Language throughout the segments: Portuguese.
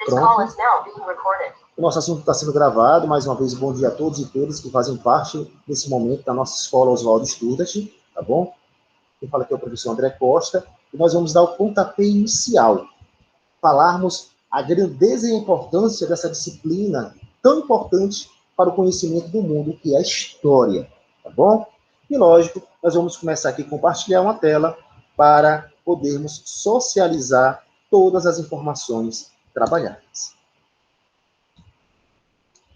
Pronto. O nosso assunto está sendo gravado. Mais uma vez, bom dia a todos e todas que fazem parte desse momento da nossa escola Oswaldo Studart, tá bom? Quem fala aqui é o professor André Costa, e nós vamos dar o pontapé inicial, falarmos a grandeza e a importância dessa disciplina tão importante para o conhecimento do mundo, que é a história, tá bom? E lógico, nós vamos começar aqui a compartilhar uma tela para podermos socializar todas as informações trabalhadas.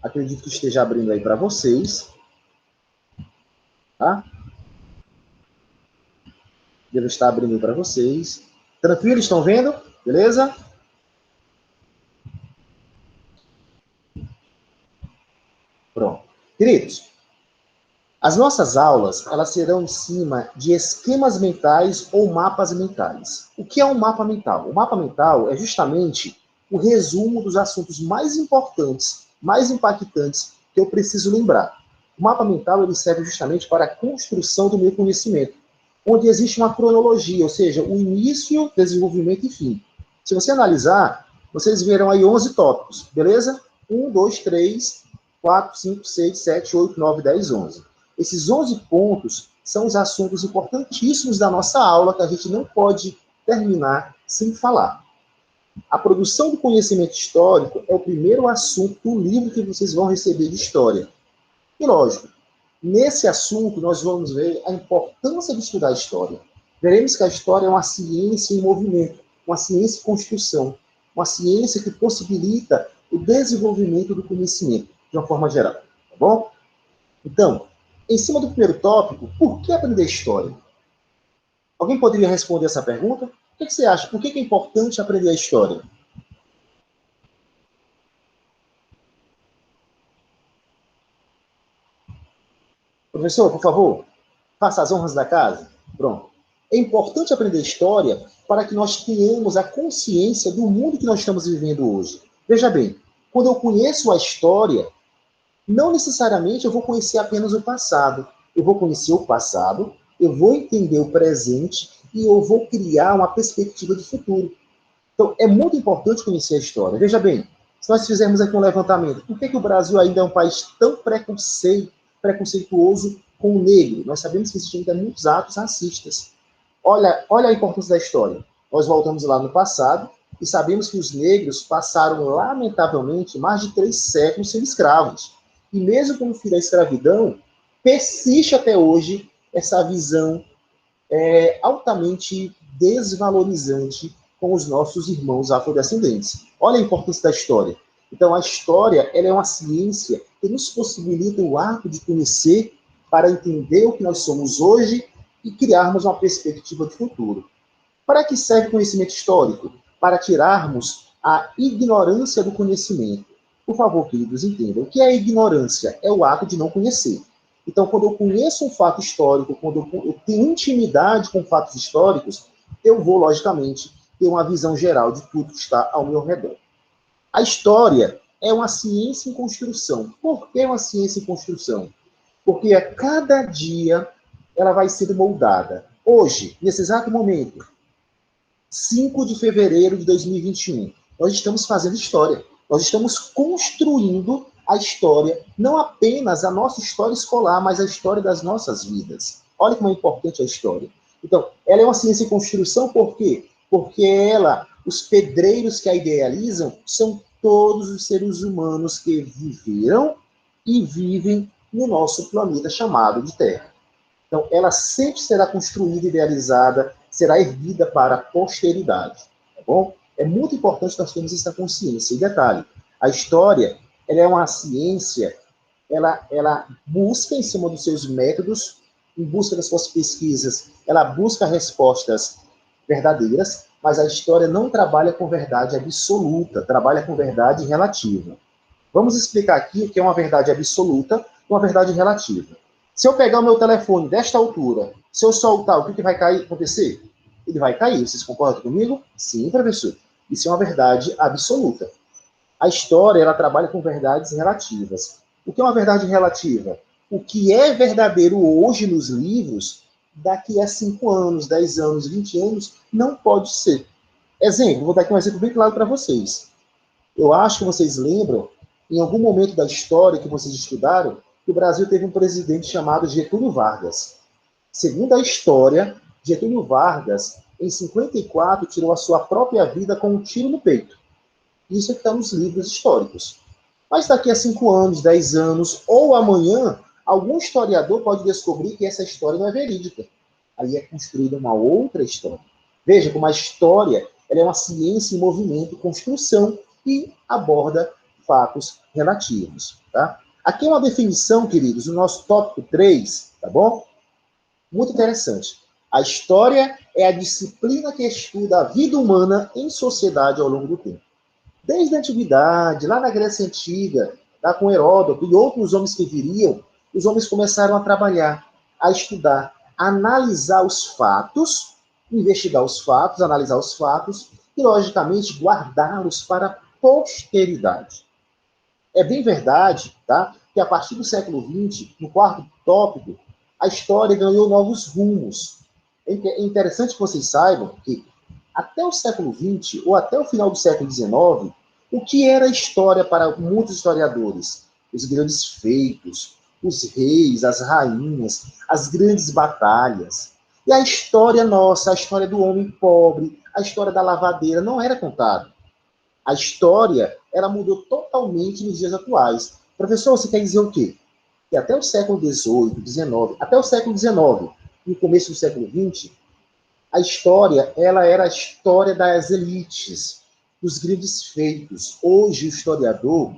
Acredito que esteja abrindo aí para vocês, tá? Deve estar abrindo para vocês. Tranquilo? Estão vendo? Beleza? Pronto. Queridos, as nossas aulas, elas serão em cima de esquemas mentais ou mapas mentais. O que é um mapa mental? O mapa mental é justamente o resumo dos assuntos mais importantes, mais impactantes que eu preciso lembrar. O mapa mental, ele serve justamente para a construção do meu conhecimento, onde existe uma cronologia, ou seja, o início, desenvolvimento e fim. Se você analisar, vocês verão aí 11 tópicos, beleza? 1, 2, 3, 4, 5, 6, 7, 8, 9, 10, 11. Esses 11 pontos são os assuntos importantíssimos da nossa aula que a gente não pode terminar sem falar. A produção do conhecimento histórico é o primeiro assunto do livro que vocês vão receber de história. E lógico, nesse assunto nós vamos ver a importância de estudar a história. Veremos que a história é uma ciência em movimento, uma ciência em construção, uma ciência que possibilita o desenvolvimento do conhecimento, de uma forma geral. Tá bom? Então, em cima do primeiro tópico, por que aprender história? Alguém poderia responder essa pergunta? O que você acha? Por que é importante aprender a história? Professor, por favor, faça as honras da casa. Pronto. É importante aprender história para que nós tenhamos a consciência do mundo que nós estamos vivendo hoje. Veja bem, quando eu conheço a história, não necessariamente eu vou conhecer apenas o passado. Eu vou conhecer o passado, eu vou entender o presente e eu vou criar uma perspectiva de futuro. Então, é muito importante conhecer a história. Veja bem, se nós fizermos aqui um levantamento, por que o Brasil ainda é um país tão preconceituoso com o negro? Nós sabemos que existem ainda muitos atos racistas. Olha a importância da história. Nós voltamos lá no passado e sabemos que os negros passaram, lamentavelmente, mais de 3 séculos sendo escravos. E mesmo com o fim da escravidão, persiste até hoje essa visão altamente desvalorizante com os nossos irmãos afrodescendentes. Olha a importância da história. Então, a história ela é uma ciência que nos possibilita o ato de conhecer para entender o que nós somos hoje e criarmos uma perspectiva de futuro. Para que serve o conhecimento histórico? Para tirarmos a ignorância do conhecimento. Por favor, queridos, entendam. O que é a ignorância? É o ato de não conhecer. Então, quando eu conheço um fato histórico, quando eu tenho intimidade com fatos históricos, eu vou, logicamente, ter uma visão geral de tudo que está ao meu redor. A história é uma ciência em construção. Por que uma ciência em construção? Porque a cada dia ela vai sendo moldada. Hoje, nesse exato momento, 5 de fevereiro de 2021, nós estamos fazendo história. Nós estamos construindo a história, não apenas a nossa história escolar, mas a história das nossas vidas. Olha como é importante a história. Então, ela é uma ciência em construção, por quê? Porque os pedreiros que a idealizam, são todos os seres humanos que viveram e vivem no nosso planeta chamado de Terra. Então, ela sempre será construída, idealizada, será erguida para a posteridade, tá bom? É muito importante nós termos essa consciência. E detalhe, a história, ela é uma ciência, ela busca em cima dos seus métodos, em busca das suas pesquisas, ela busca respostas verdadeiras, mas a história não trabalha com verdade absoluta, trabalha com verdade relativa. Vamos explicar aqui o que é uma verdade absoluta e uma verdade relativa. Se eu pegar o meu telefone desta altura, se eu soltar, o que vai acontecer? Ele vai cair. Vocês concordam comigo? Sim, professor. Isso é uma verdade absoluta. A história, ela trabalha com verdades relativas. O que é uma verdade relativa? O que é verdadeiro hoje nos livros, daqui a 5 anos, 10 anos, 20 anos, não pode ser. Exemplo, vou dar aqui um exemplo bem claro para vocês. Eu acho que vocês lembram, em algum momento da história que vocês estudaram, que o Brasil teve um presidente chamado Getúlio Vargas. Segundo a história, Getúlio Vargas, em 54, tirou a sua própria vida com um tiro no peito. Isso é que está nos livros históricos. Mas daqui a 5 anos, 10 anos, ou amanhã, algum historiador pode descobrir que essa história não é verídica. Aí é construída uma outra história. Veja como a história ela é uma ciência em movimento, construção, e aborda fatos relativos. Tá? Aqui é uma definição, queridos, do nosso tópico 3, tá bom? Muito interessante. A história é a disciplina que estuda a vida humana em sociedade ao longo do tempo. Desde a antiguidade, lá na Grécia Antiga, lá com Heródoto e outros homens que viriam, os homens começaram a trabalhar, a estudar, a analisar os fatos, investigar os fatos, analisar os fatos e, logicamente, guardá-los para a posteridade. É bem verdade, tá, que a partir do século XX, no quarto tópico, a história ganhou novos rumos. É interessante que vocês saibam que até o século XX, ou até o final do século XIX, o que era história para muitos historiadores? Os grandes feitos, os reis, as rainhas, as grandes batalhas. E a história nossa, a história do homem pobre, a história da lavadeira, não era contada. A história, ela mudou totalmente nos dias atuais. Professor, você quer dizer o quê? Que até o século XVIII, XIX, até o século XIX, no começo do século XX, a história, ela era a história das elites, dos grandes feitos. Hoje, o historiador,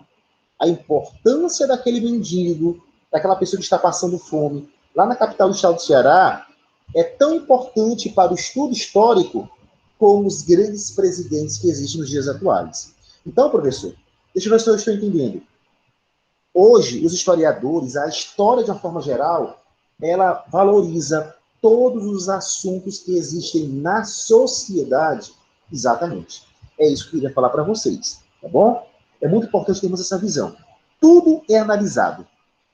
a importância daquele mendigo, daquela pessoa que está passando fome, lá na capital do estado do Ceará, é tão importante para o estudo histórico como os grandes presidentes que existem nos dias atuais. Então, professor, deixa eu ver se eu estou entendendo. Hoje, os historiadores, a história de uma forma geral, ela valoriza todos os assuntos que existem na sociedade. Exatamente. É isso que eu queria falar para vocês, tá bom? É muito importante termos essa visão. Tudo é analisado,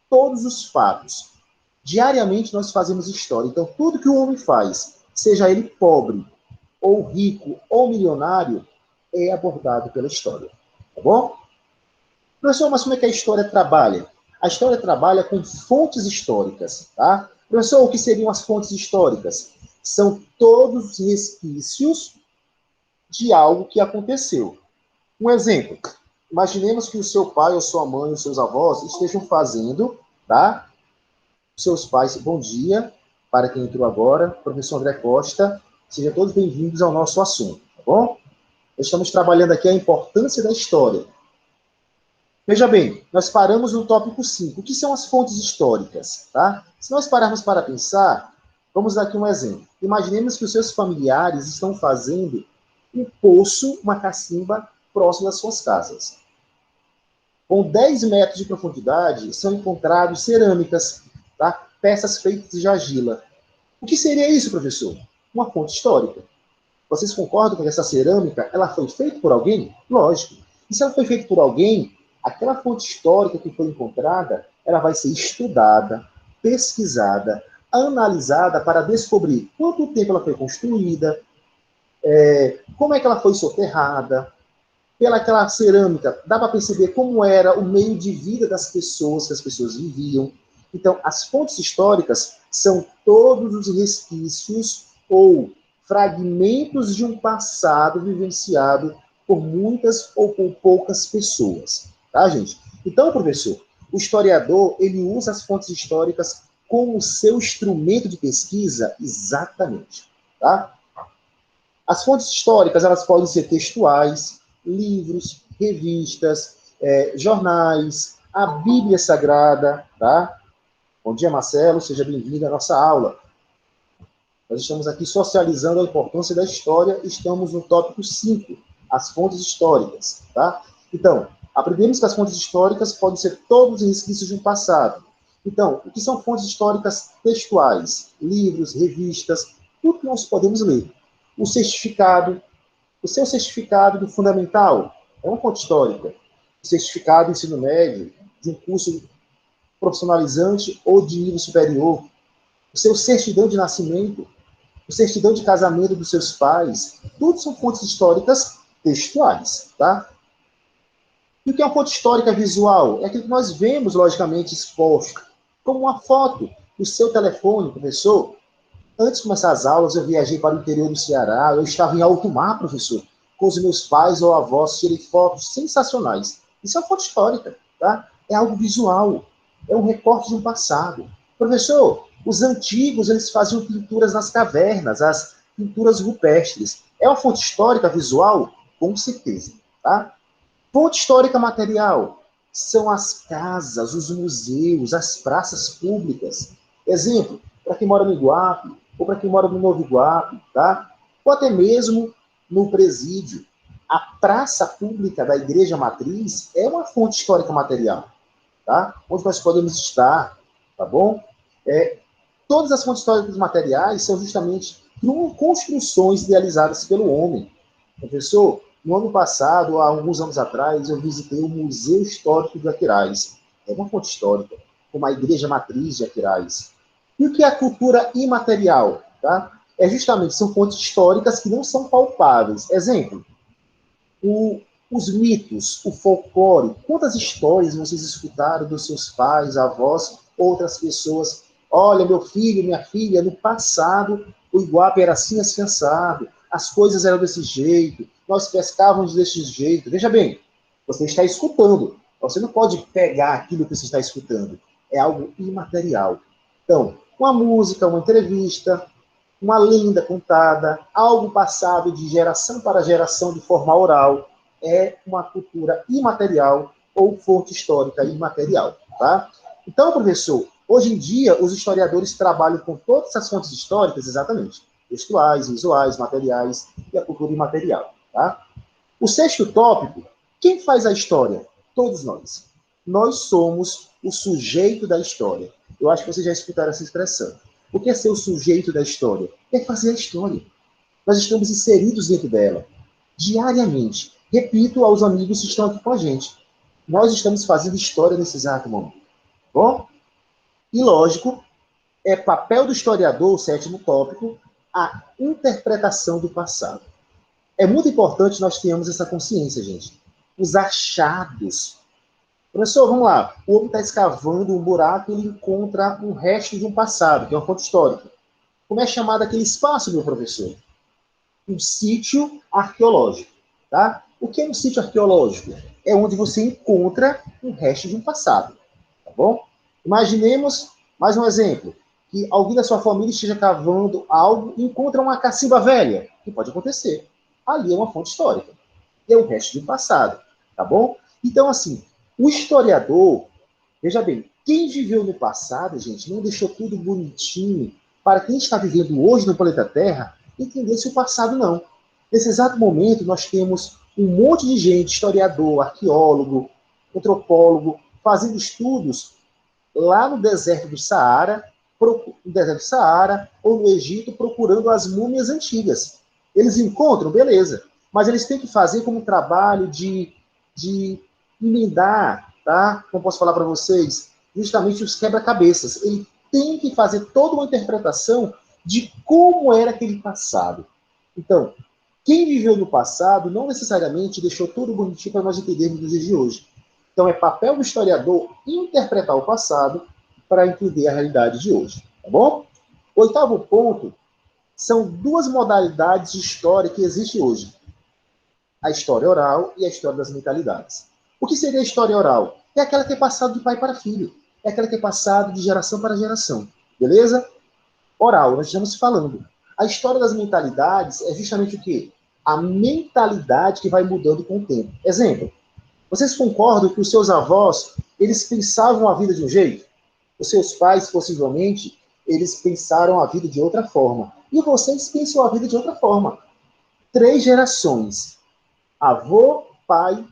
todos os fatos. Diariamente nós fazemos história. Então, tudo que o homem faz, seja ele pobre, ou rico, ou milionário, é abordado pela história. Tá bom? Professor, mas como é que a história trabalha? A história trabalha com fontes históricas, tá? Professor, o que seriam as fontes históricas? São todos os resquícios de algo que aconteceu. Um exemplo, imaginemos que o seu pai, ou sua mãe, ou seus avós estejam fazendo, tá? Seus pais, bom dia, para quem entrou agora, professor André Costa, sejam todos bem-vindos ao nosso assunto, tá bom? Estamos trabalhando aqui a importância da história. Veja bem, nós paramos no tópico 5. O que são as fontes históricas? Tá? Se nós pararmos para pensar, vamos dar aqui um exemplo. Imaginemos que os seus familiares estão fazendo um poço, uma cacimba, próximo das suas casas. Com 10 metros de profundidade, são encontrados cerâmicas, tá? Peças feitas de argila. O que seria isso, professor? Uma fonte histórica. Vocês concordam que essa cerâmica ela foi feita por alguém? Lógico. E se ela foi feita por alguém, aquela fonte histórica que foi encontrada, ela vai ser estudada, pesquisada, analisada para descobrir quanto tempo ela foi construída, como é que ela foi soterrada. Pelaquela cerâmica, dá para perceber como era o meio de vida das pessoas, que as pessoas viviam. Então, as fontes históricas são todos os resquícios ou fragmentos de um passado vivenciado por muitas ou por poucas pessoas. Tá, gente? Então, professor, o historiador, ele usa as fontes históricas como seu instrumento de pesquisa? Exatamente. Tá? As fontes históricas, elas podem ser textuais, livros, revistas, jornais, a Bíblia Sagrada, tá? Bom dia, Marcelo, seja bem-vindo à nossa aula. Nós estamos aqui socializando a importância da história, estamos no tópico 5, as fontes históricas, tá? Então, aprendemos que as fontes históricas podem ser todos os resquícios de um passado. Então, o que são fontes históricas textuais? Livros, revistas, tudo que nós podemos ler. O certificado, o seu certificado do fundamental é uma fonte histórica. O certificado do ensino médio, de um curso profissionalizante ou de nível superior. O seu certidão de nascimento, o certidão de casamento dos seus pais, tudo são fontes históricas textuais, tá? E o que é uma fonte histórica visual? É aquilo que nós vemos, logicamente, exposto, como uma foto do seu telefone, professor. Antes de começar as aulas, eu viajei para o interior do Ceará, eu estava em alto mar, professor, com os meus pais ou avós, tirei fotos sensacionais. Isso é uma foto histórica, tá? É algo visual, é um recorte de um passado. Professor, os antigos, eles faziam pinturas nas cavernas, as pinturas rupestres. É uma fonte histórica visual? Com certeza, tá? Fonte histórica material são as casas, os museus, as praças públicas. Exemplo, para quem mora no Iguape, ou para quem mora no Novo Iguape, tá? Ou até mesmo no presídio. A praça pública da Igreja Matriz é uma fonte histórica material, tá? Onde nós podemos estar, tá bom? Todas as fontes históricas materiais são justamente construções idealizadas pelo homem. Professor, no ano passado, há alguns anos atrás, eu visitei o Museu Histórico de Aquiraz. É uma fonte histórica, como a Igreja Matriz de Aquiraz. E o que é a cultura imaterial? Tá? São fontes históricas que não são palpáveis. Exemplo, os mitos, o folclore. Quantas histórias vocês escutaram dos seus pais, avós, outras pessoas? Olha, meu filho, minha filha, no passado o Iguape era assim, assim, assado. As coisas eram desse jeito. Nós pescávamos desse jeito. Veja bem, você está escutando. Você não pode pegar aquilo que você está escutando. É algo imaterial. Então, uma música, uma entrevista, uma lenda contada, algo passado de geração para geração de forma oral, é uma cultura imaterial ou fonte histórica imaterial, tá? Então, professor, hoje em dia os historiadores trabalham com todas essas fontes históricas, exatamente, textuais, visuais, materiais e a cultura imaterial, tá? O sexto tópico, quem faz a história? Todos nós. Nós somos o sujeito da história. Eu acho que vocês já escutaram essa expressão. O que é ser o sujeito da história? É fazer a história. Nós estamos inseridos dentro dela, diariamente. Repito aos amigos que estão aqui com a gente. Nós estamos fazendo história nesse exato momento. Bom? E lógico, é papel do historiador, o sétimo tópico, a interpretação do passado. É muito importante nós tenhamos essa consciência, gente. Os achados. Professor, vamos lá. O homem está escavando um buraco e ele encontra um resto de um passado, que é uma fonte histórica. Como é chamado aquele espaço, meu professor? Um sítio arqueológico. Tá? O que é um sítio arqueológico? É onde você encontra um resto de um passado. Tá bom? Imaginemos, mais um exemplo, que alguém da sua família esteja cavando algo e encontra uma cacimba velha, que pode acontecer. Ali é uma fonte histórica. É o resto do passado, tá bom? Então, assim, o historiador, veja bem, quem viveu no passado, gente, não deixou tudo bonitinho para quem está vivendo hoje no planeta Terra entender se o passado não. Nesse exato momento, nós temos um monte de gente, historiador, arqueólogo, antropólogo, fazendo estudos lá no deserto do Saara, ou no Egito, procurando as múmias antigas. Eles encontram, beleza, mas eles têm que fazer como um trabalho de emendar, tá? Como posso falar para vocês? Justamente os quebra-cabeças. Ele tem que fazer toda uma interpretação de como era aquele passado. Então, quem viveu no passado não necessariamente deixou tudo bonitinho para nós entendermos nos dias de hoje. Então, é papel do historiador interpretar o passado para entender a realidade de hoje. Tá bom? Oitavo ponto são duas modalidades de história que existem hoje: a história oral e a história das mentalidades. O que seria a história oral? É aquela que é passada de pai para filho. É aquela que é passada de geração para geração. Beleza? Oral, nós estamos falando. A história das mentalidades é justamente o quê? A mentalidade que vai mudando com o tempo. Exemplo, vocês concordam que os seus avós, eles pensavam a vida de um jeito? Os seus pais, possivelmente, eles pensaram a vida de outra forma. E vocês pensam a vida de outra forma. 3 gerações. Avô, pai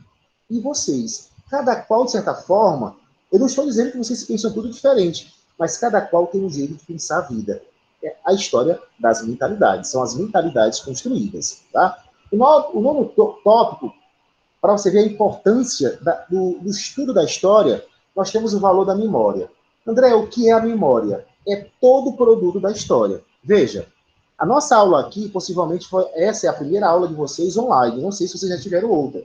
e vocês. Cada qual, de certa forma, eu não estou dizendo que vocês pensam tudo diferente, mas cada qual tem um jeito de pensar a vida. É a história das mentalidades. São as mentalidades construídas. Tá? O nono tópico, para você ver a importância do estudo da história, nós temos o valor da memória. André, o que é a memória? É todo o produto da história. Veja, a nossa aula aqui, possivelmente, essa é a primeira aula de vocês online. Não sei se vocês já tiveram outra.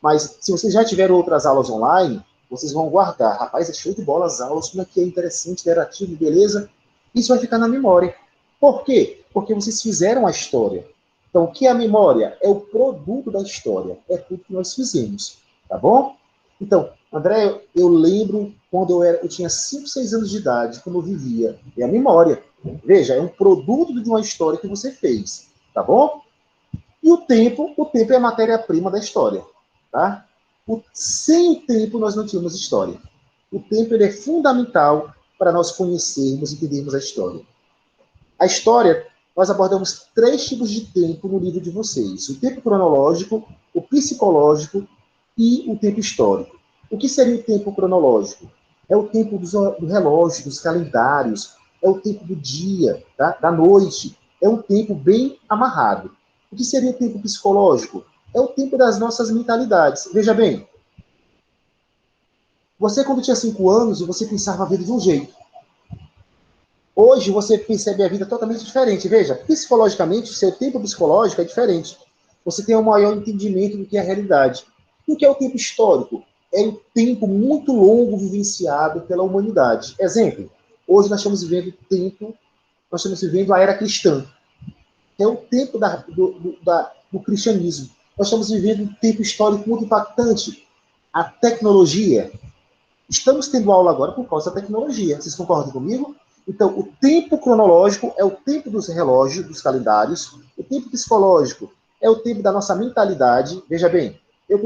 Mas se vocês já tiveram outras aulas online, vocês vão guardar. Rapaz, é show de bola as aulas, como é que é interessante, interativo, beleza? Isso vai ficar na memória. Por quê? Porque vocês fizeram a história. Então, o que é a memória? É o produto da história. É tudo que nós fizemos. Tá bom? Então, André, eu lembro quando eu tinha 5, 6 anos de idade, como eu vivia. É a memória. Veja, é um produto de uma história que você fez. Tá bom? E o tempo é a matéria-prima da história. Tá? Sem o tempo, nós não tínhamos história. O tempo ele é fundamental para nós conhecermos e entendermos a história. A história, nós abordamos 3 tipos de tempo no livro de vocês. O tempo cronológico, o psicológico e o tempo histórico. O que seria o tempo cronológico? É o tempo do relógio, dos calendários, é o tempo do dia, tá? Da noite. É um tempo bem amarrado. O que seria o tempo psicológico? É o tempo das nossas mentalidades. Veja bem, você quando tinha 5 anos, você pensava a vida de um jeito. Hoje você percebe a vida totalmente diferente. Veja, psicologicamente, o seu tempo psicológico é diferente. Você tem um maior entendimento do que é a realidade. E o que é o tempo histórico? É um tempo muito longo vivenciado pela humanidade. Exemplo, hoje nós estamos vivendo a era cristã. É o tempo do cristianismo. Nós estamos vivendo um tempo histórico muito impactante. A tecnologia. Estamos tendo aula agora por causa da tecnologia. Vocês concordam comigo? Então, o tempo cronológico é o tempo dos relógios, dos calendários. O tempo psicológico é o tempo da nossa mentalidade. Veja bem, eu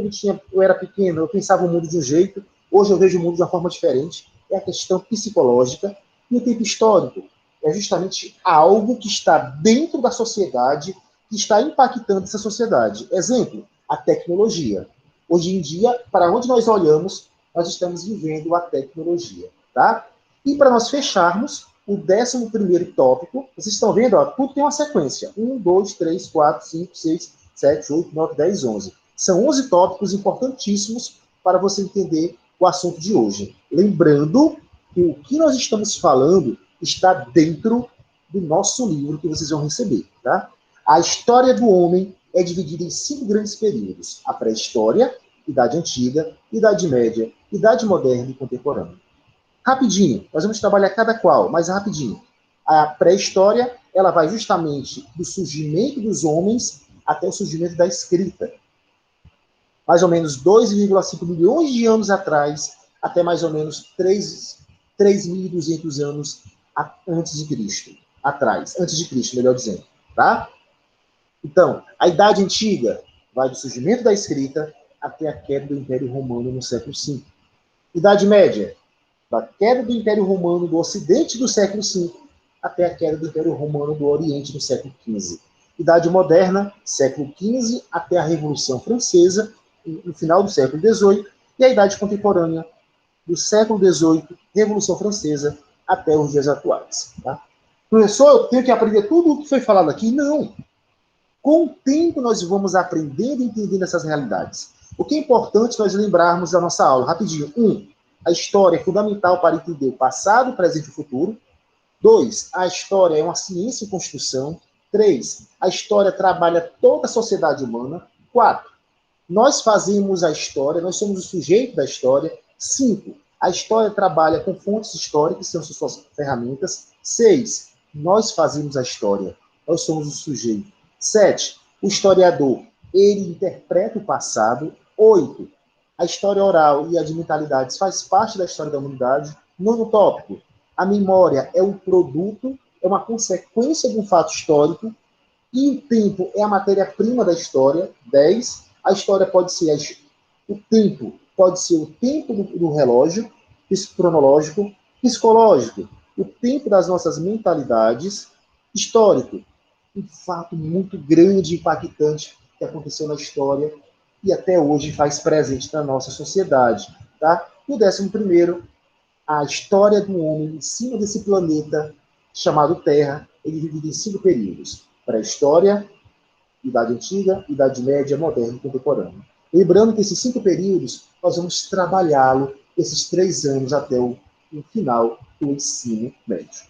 era pequeno, eu pensava o mundo de um jeito. Hoje eu vejo o mundo de uma forma diferente. É a questão psicológica. E o tempo histórico é justamente algo que está dentro da sociedade, que está impactando essa sociedade. Exemplo, a tecnologia. Hoje em dia, para onde nós olhamos, nós estamos vivendo a tecnologia, tá? E para nós fecharmos, o 11º tópico, vocês estão vendo, ó, tudo tem uma sequência. 1, 2, 3, 4, 5, 6, 7, 8, 9, 10, 11. São 11 tópicos importantíssimos para você entender o assunto de hoje. Lembrando que o que nós estamos falando está dentro do nosso livro que vocês vão receber, tá? A história do homem é dividida em 5 grandes períodos. A pré-história, Idade Antiga, Idade Média, Idade Moderna e Contemporânea. Rapidinho, nós vamos trabalhar cada qual, mas rapidinho. A pré-história, ela vai justamente do surgimento dos homens até o surgimento da escrita. Mais ou menos 2,5 milhões de anos atrás, até mais ou menos 3.200 anos antes de Cristo. Antes de Cristo, melhor dizendo. Tá? Então, a Idade Antiga vai do surgimento da escrita até a queda do Império Romano no século V. Idade Média, da queda do Império Romano do Ocidente do século V até a queda do Império Romano do Oriente no século XV. Idade Moderna, século XV até a Revolução Francesa, no final do século XVIII, e a Idade Contemporânea, do século XVIII, Revolução Francesa, até os dias atuais. Tá? Professor, eu tenho que aprender tudo o que foi falado aqui? Não. Com o tempo, nós vamos aprendendo e entendendo essas realidades. O que é importante nós lembrarmos da nossa aula? Rapidinho. 1. A história é fundamental para entender o passado, o presente e o futuro. 2. A história é uma ciência em construção. 3. A história trabalha toda a sociedade humana. 4. Nós fazemos a história, nós somos o sujeito da história. 5. A história trabalha com fontes históricas, que são suas ferramentas. 6. Nós fazemos a história, nós somos o sujeito. 7. O historiador, ele interpreta o passado. 8. A história oral e a de mentalidades faz parte da história da humanidade. 9º tópico. A memória é um produto, é uma consequência de um fato histórico. E o tempo é a matéria-prima da história. 10. A história pode ser o tempo pode ser o tempo do relógio, cronológico, psicológico, o tempo das nossas mentalidades, histórico, um fato muito grande e impactante que aconteceu na história e até hoje faz presente na nossa sociedade. Tá? E o 11º, a história do homem em cima desse planeta chamado Terra, ele divide em 5 períodos. Pré-história, Idade Antiga, Idade Média, Moderna e Contemporânea. Lembrando que esses 5 períodos, nós vamos trabalhá-lo esses 3 anos até o final do ensino médio.